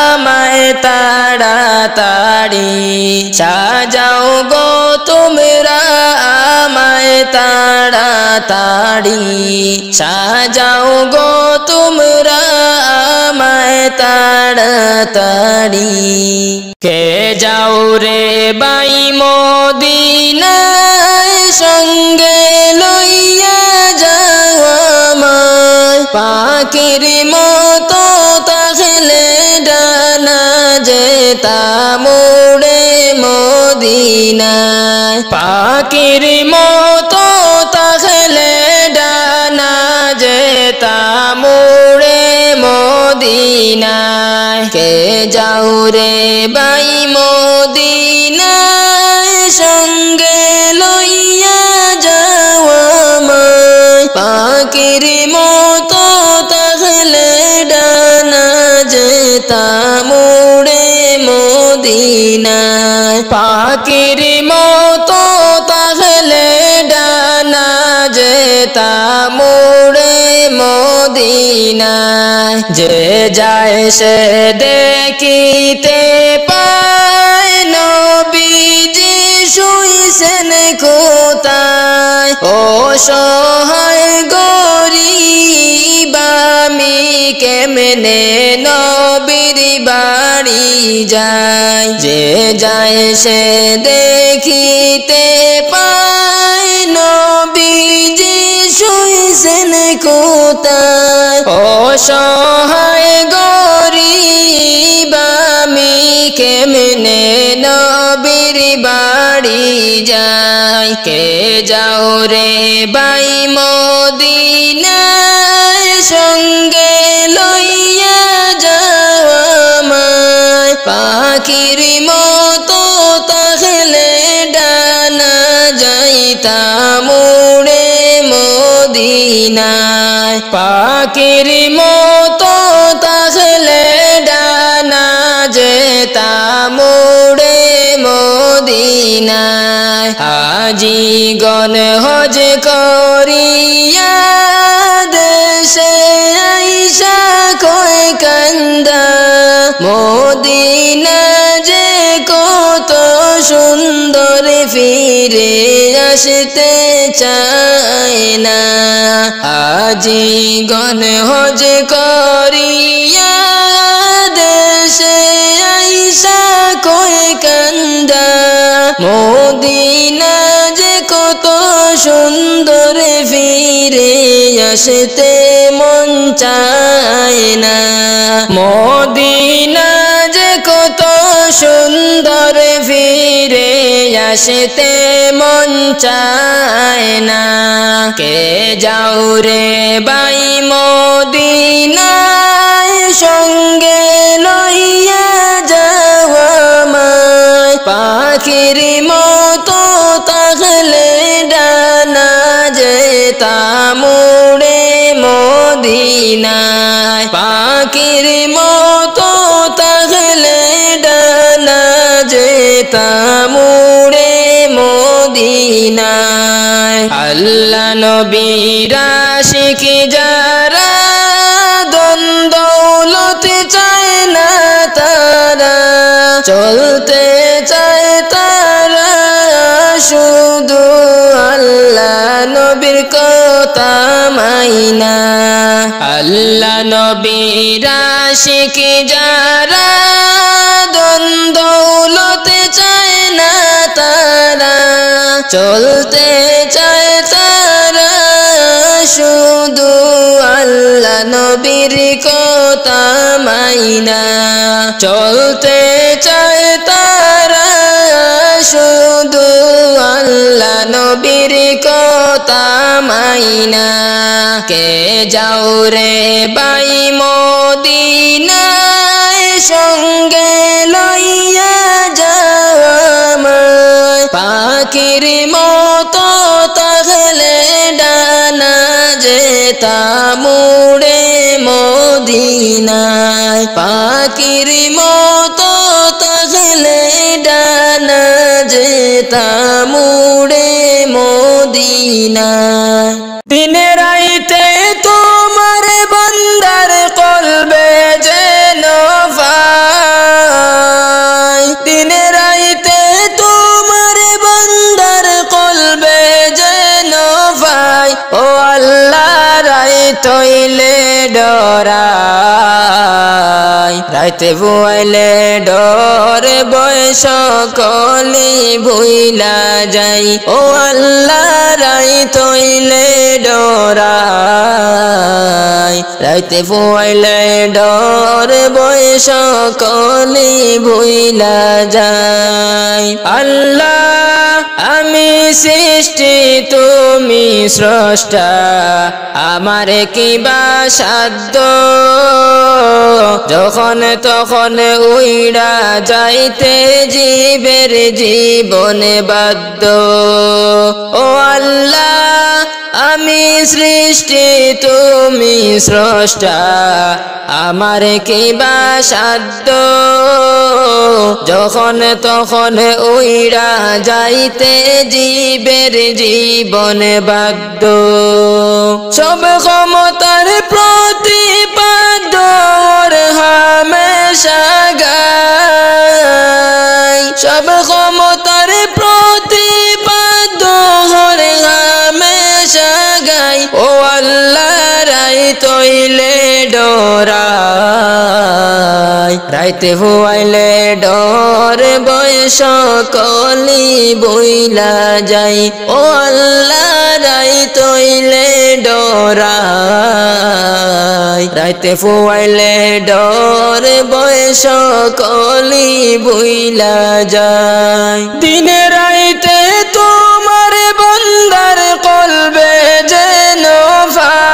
আমায় তাড়াতাড়ি সাজাও গো তোমরা আমায় তাড়াতাড়ি সাজাও গো তোমরা আমায় তাড়াতাড়ি কে যাও রে বাই মদিনায় সঙ্গে লইয়া যাও আমায় পাখির মতো তাহলে ডানা যেতাম উড়ে মদিনায় পাখির মতো তাহলে ডানা যেতাম উড়ে মদিনায় কে যাও রে বাই মদিনায় সঙ্গে লইয়া যাও আমায় পাখির মতো তাহলে ডানা যেতাম উড়ে মদিনায় পাখির মতো তাহলে ডানা যেতাম উড়ে মদিনায় যে যায় সে দেখিতে পায় নবীজি শুইছেন কোথায় অসহায় গরিব আমি কেমনে নবীর বাড়ি যায় যে যায় সে দেখিতে পায় নবীজি শুইছেন কোথায় অসহায় গরিব আমি কেমনে নবীর বাড়ি যাই কে যাও রে বাই মদিনায় সঙ্গে লইয়া যাও আমায় পাখির মতো তাহলে ডানা যাইতাম উড়ে মদিনায় পাখির মতো তাহলে ডানা যেতাম উড়ে মদিনায় হাজিগণ হজ করিয়া দেশে আইসা কয় কান্দা মদিনা যে কত সুন্দর ফিরে আসতে চায় না হাজিগণ হজ করিয়া দেশে আইসা কয় কান্দা মদিনা যে কত সুন্দর ফিরে আসতে মন চায় না মদিনা যে কত সুন্দর ফিরে আসতে মন চায় না কে যাও রে বাই মদিনায় সঙ্গে লইয়া যাও আমায় পাখির মতো তাহলে ডানা যেতাম উড়ে মদিনায় পাখির মতো তাহলে ডানা যেতাম উড়ে মদিনায় আল্লাহ নবীর আশিক যারা দৌলত চায় না তারা চলতে চায় তারা শুধু আল্লাহ নবীর কথা মাইনা আল্লাহ নবীর আশিক যারা দৌলত চায় না তারা চলতে চায় তারা শুধু আল্লাহ নবীর কথা মাইনা চলতে চায় তারা শুধু আল্লাহ নবীর কথা মাইনা কে যাও রে ভাই মদিনায় সঙ্গে লইয়া যাও আমায় পাখির মতো তাহলে ডানা যেতাম উড়ে মদিনায় পাখির মতো তাহলে ডানা যেতাম উড়ে মদিনায় দিনে রাইতে তোমার বান্দার কলবে যেন পাই দিনে রাইতে তোমার বান্দার কলবে যেন পাই ও আল্লাহ রাইতইলে ডরাই রাইতে বুয়াইলে ডরে বয়স কলি ভুইলা যাই ও আল্লাহ রাইতইলে ডরাই রাইতে বুয়াইলে ডরে বয়স কলি ভুইলা যাই আল্লাহ আমি সৃষ্টি তুমি স্রষ্টা আমার কি বা সাধ্য যখন তখন উইড়া যাইতে জীবের জীবনে বাধ্য ও আল্লাহ আমি সৃষ্টি তুমি স্রষ্টা আমার কি বা সাধ্য যখন তখন উইড়া যাইতে জীবের জীবনে বাধ্য সব ক্ষমতার প্রতিপাদ্য হামেশা গাই সব ক্ষমতার প্রতিপাদ্য হামেশা গাই ও আল্লাহ রাইতইলে ডরাই রাইতে হুয়াইলে ডর বয়স কলি বইলা যাই ও আল্লাহ রাইতইলে ডরাই রাইতে ফুয়াইলে ডর বয়স কলি বইলা যাই দিনে রাইতে তোমার বান্দার কলবে যেন পাই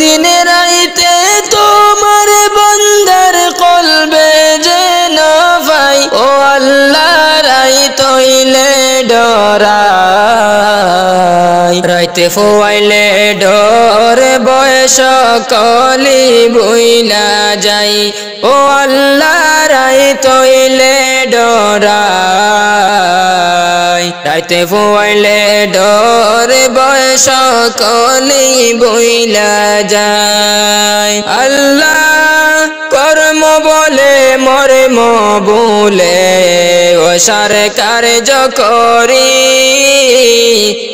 দিনে রাইতে তোমার বান্দার কলবে যেন পাই ও আল্লাহ রাইতইলে ডরাই রাইতে ফুয়াইলে ডর বয়স কলি বইলা যাই ও আল্লাহ রাইতইলে ডরাই রাইতে ফুয়াইলে ডর বয়স কলি বইলা যায় আল্লাহ কর্ম বলে মর্ম বলে ও সরকার করি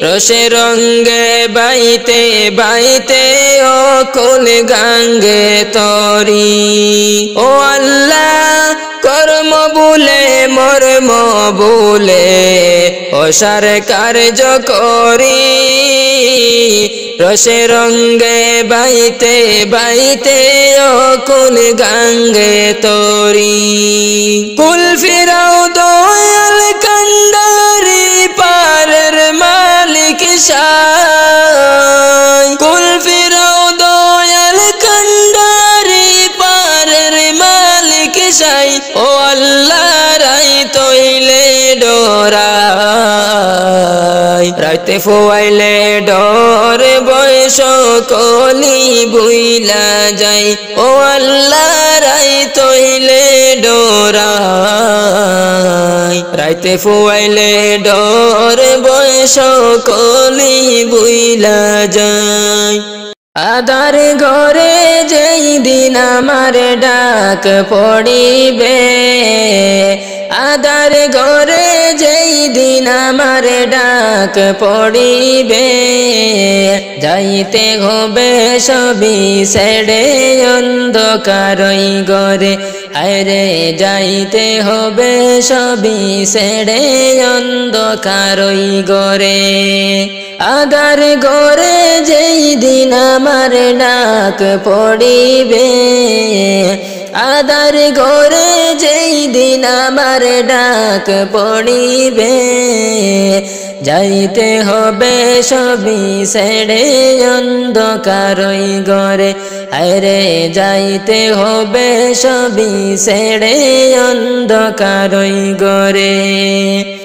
রসে রঙ্গে বাইতে বাইতে ও কুল গঙ্গে তরি ও আল্লাহ কর্ম বলে মর্ম বলে ও সরকার করি রসে রঙ্গে বাইতে বাইতে ও কুল গঙ্গে তরি কুল ফিরাও দয়াল কান্ডারি পারের মালিক শাহ কুল ফিরাও দয়াল কান্ডারি পারের মালিক শাহ ও আল্লাহ রাইতইলে ডরাই রাইতে ফুয়াইলে ডর বয়স কলি বইলা যাই ও আল্লাহ রাইতইলে ডরাই রাইতে ফুয়াইলে ডর বয়স কলি বইলা যাই আদার ঘরে যেই দিন আমার ডাক পড়িবে আদার ঘরে যেই দিন আমার ডাক পড়িবে যাইতে হবে সবই ছেড়ে অন্ধকারই ঘরে আরে যাইতে হবে সবই ছেড়ে অন্ধকারই ঘরে আদার ঘরে যেই দিন আমার ডাক পড়িবে আদার ঘরে যেই দিন আমার ডাক পড়িবে, যাইতে হবে সবই ছেড়ে অন্ধকারই ঘরে। আরে যাইতে হবে সবই ছেড়ে অন্ধকারই ঘরে।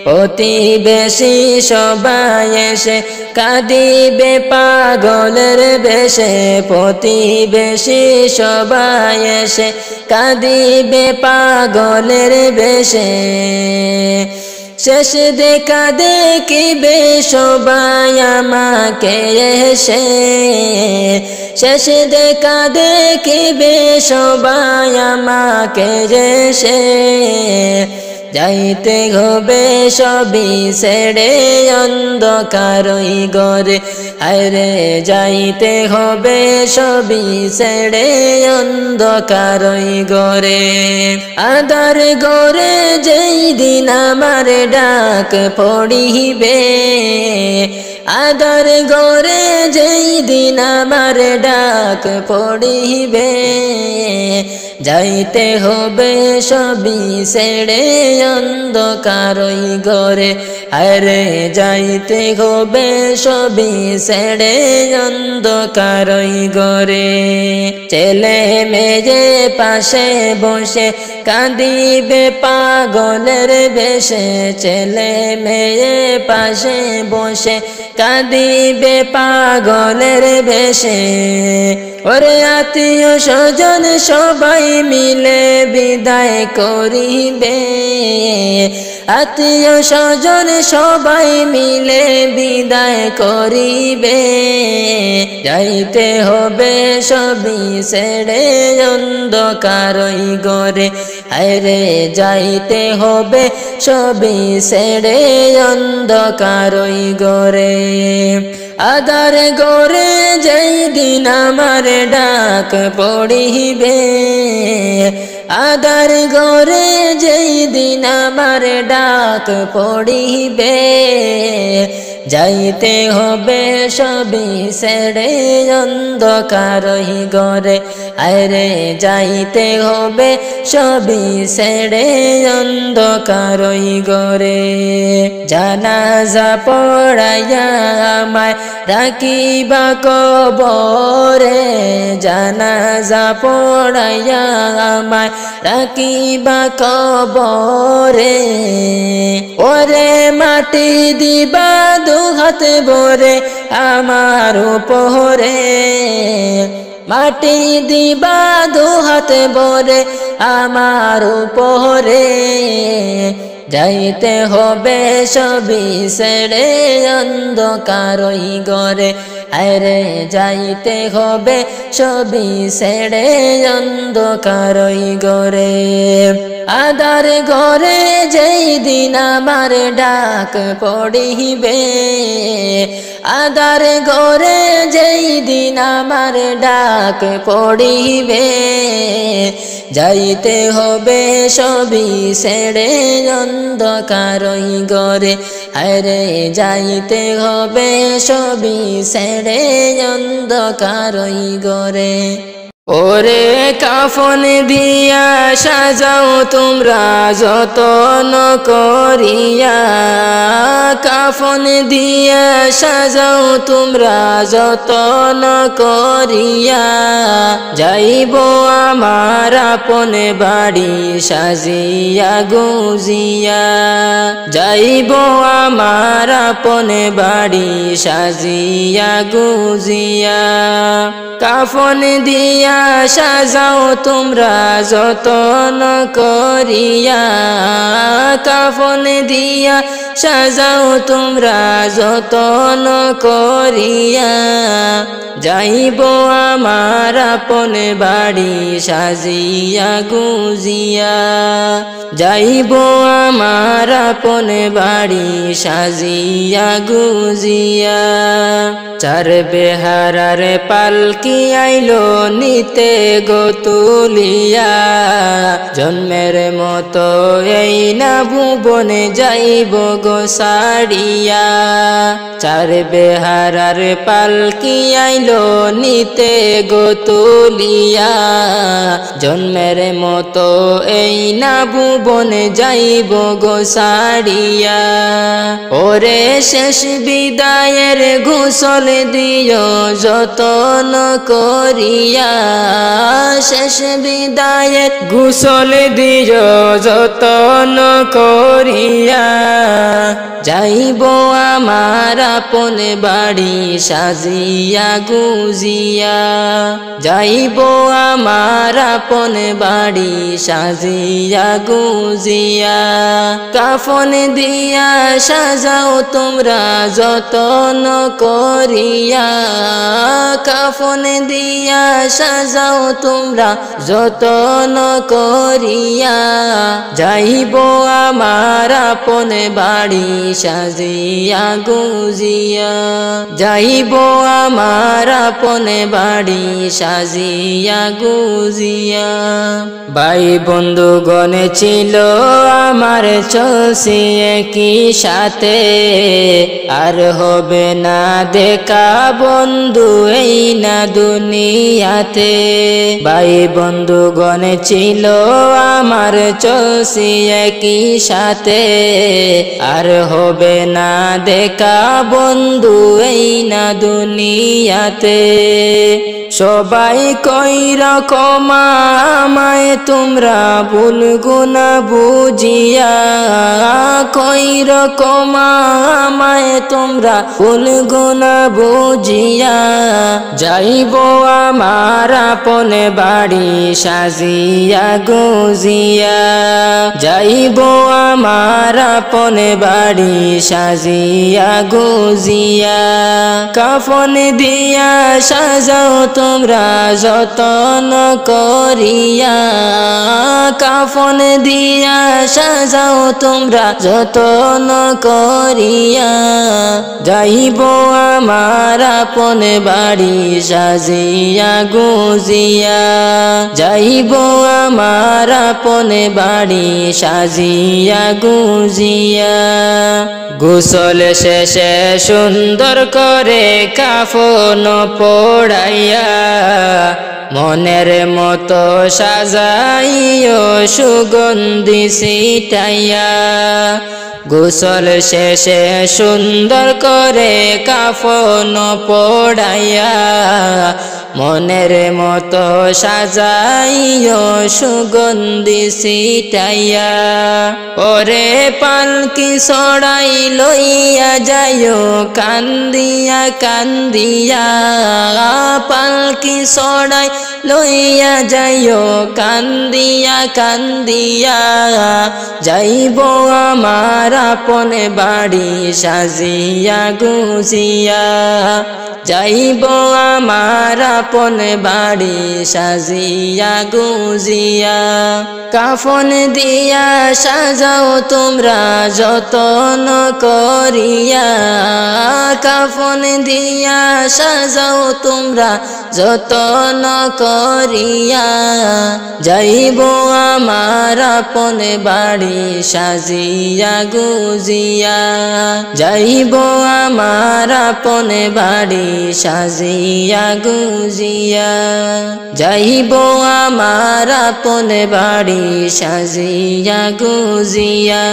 প্রতিবেশী সবাই এসে কাঁদিবে পাগলের বেশে, প্রতিবেশী সবাই এসে কাঁদিবে পাগলের বেশে। শেষ দেখা দেখিবে সবাই আমাকে এসে, শেষ দেখা দেখিবে সবাই আমাকে এসে। যাইতে হবে সবই ছেড়ে অন্ধকারই ঘরে। আরে যাইতে হবে সবই ছেড়ে অন্ধকারই ঘরে। আধার ঘরে যেই দিন আমার ডাক পড়িবে, আধার ঘরে যেই দিন আমার ডাক পড়িবে, যাইতে হবে সবই ছেড়ে অন্ধকারই ঘরে। আরে যাইতে হবে সবই ছেড়ে অন্ধকারই ঘরে। ছেলে মেয়ে পাশে বসে কাঁদিবে পাগলের বেশে, ছেলে মেয়ে পাশে বসে কাঁদিবে পাগলের বেশে। ওরে আত্মীয় স্বজন সবাই মিলে বিদায় করিবে, আত্মীয় স্বজন সবাই মিলে বিদায় করিবে। যাইতে হবে সবই ছেড়ে অন্ধকারই ঘরে। আরে যাইতে হবে সবই ছেড়ে অন্ধকারই ঘরে। আধার ঘরে যেই দিন আমার ডাক পড়িবে, আধার ঘরে যেই দিন আমার ডাক পড়িবে, যাইতে হবে সবই ছেড়ে অন্ধকারই ঘরে। আরে যাইতে হবে সবই ছেড়ে অন্ধকারই ঘরে। জানাজা পড়াইয়া আমায় রাখিবা কবরে, জানাজা পড়াইয়া আমায় রাখিবা কবরে। ওরে মাটি দিবা দুহাত ভরে আমার উপরে, মাটি দিবা দুহাত ভরে আমার উপরে। যাইতে হবে সবই ছেড়ে অন্ধকারই ঘরে। আরে যাইতে হবে সবই ছেড়ে অন্ধকারই ঘরে। আধার ঘরে যেই দিন আমার ডাক পড়িবে, আধার ঘরে যেই দিন আমার ডাক পড়িবে, যাইতে হবে সবই ছেড়ে অন্ধকারই ঘরে। আরে যাইতে হবে সবই ছেড়ে অন্ধকারই ঘরে। ওরে কাফন দিয়া সাজাও তোমরা যতন করিয়া, কাফন দিয়া সাজাও তোমরা যতন করিয়া। যাইব আমার আপন বাড়ি সাজিয়া গুজিয়া, যাইব আমার আপন বাড়ি সাজিয়া গুজিয়া। কাফন দিয়া সাজাও তোমরা যতন করিয়া, কাফন দিয়া সাজাও তোমরা যতন করিয়া। যাইব আমার আপন বাড়ি সাজিয়া গুজিয়া, যাইব আমার আপন বাড়ি সাজিয়া গুজিয়া। চার বেহারার পালকি আইলো নিতে গো তুলিয়া জন্মের মতো এই না ভুবনে যাইব গো সারিয়া চার বেহারার পালকি আইলো নিতে গো তুলিয়া জন্মের মতো এই না ভুবনে যাইব গো সারিয়া ওরে শেষ বিদায়ের গোসল দিও যতন করিয়া শেষ বিদায়ের গোসল দিও যতন করিয়া যাইব আমার আপন বাড়ি সাজিয়া গুজিয়া যাইব আমার আপন বাড়ি সাজিয়া গুজিয়া কাফন দিয়া সাজাও তোমরা যতন করিয়া কাফন দিয়া সাজাও তোমরা যতন করিয়া যাইব আমার আপন বাড়ি সাজিয়া গুজিয়া যাইব আমার আপন বাড়ি সাজিয়া গুজিয়া ভাই বন্ধু গনে ছিল আমার চলছে একই সাথে আর হবে না দেখা বন্ধু এই না দুনিয়াতে ভাই বন্ধু গনে ছিল আমার চলছে একই সাথে আর হবে না দেখা বন্ধু এই না দুনিয়াতে সবাই কই রকম আমায় তোমরা ভুলগো না বুঝিয়া কই রকম আমায় তোমরা ভুলগো না বুঝিয়া যাইব আমার আপন বাড়ি সাজিয়া গুজিয়া যাইব আমার আপন বাড়ি সাজিয়া গুজিয়া কাফন দিয়া সাজাও তোমরা যতন করিয়া কাফন দিয়া সাজাও তোমরা যতন করিয়া যাইব আমার আপন বাড়ি সাজিয়া গুজিয়া যাইব আমার আপন বাড়ি সাজিয়া গুজিয়া গোসল শেষে সুন্দর করে কাফন পড়াইয়া মনের মতো সাজাইও সুগন্ধি ছিটাইয়া গোসল শেষে সুন্দর করে কাফন পড়াইয়া মনের মতো সাজাইও সুগন্ধি ছিটাইয়া ওরে পালকি ছড়াই লইয়া যাইও কান্দিয়া কান্দিয়া পালকি ছড়াই লইয়া যাইও কান্দিয়া কান্দিয়া যাইব আমার আপন বাড়ি সাজিয়া গুজিয়া যাইব আমার আপন বাড়ি সাজিয়া গুজিয়া কাফন দিয়া সাজাও তোমরা যতন করিয়া কাফন দিয়া সাজাও তোমরা যতন করিয়া যাইব আমার আপন বাড়ি সাজিয়া গুজিয়া যাইব আমার আপন বাড়ি সাজিয়া গুজিয়া যাইব আমার আপন বাড়ি সাজিয়া গুজিয়া।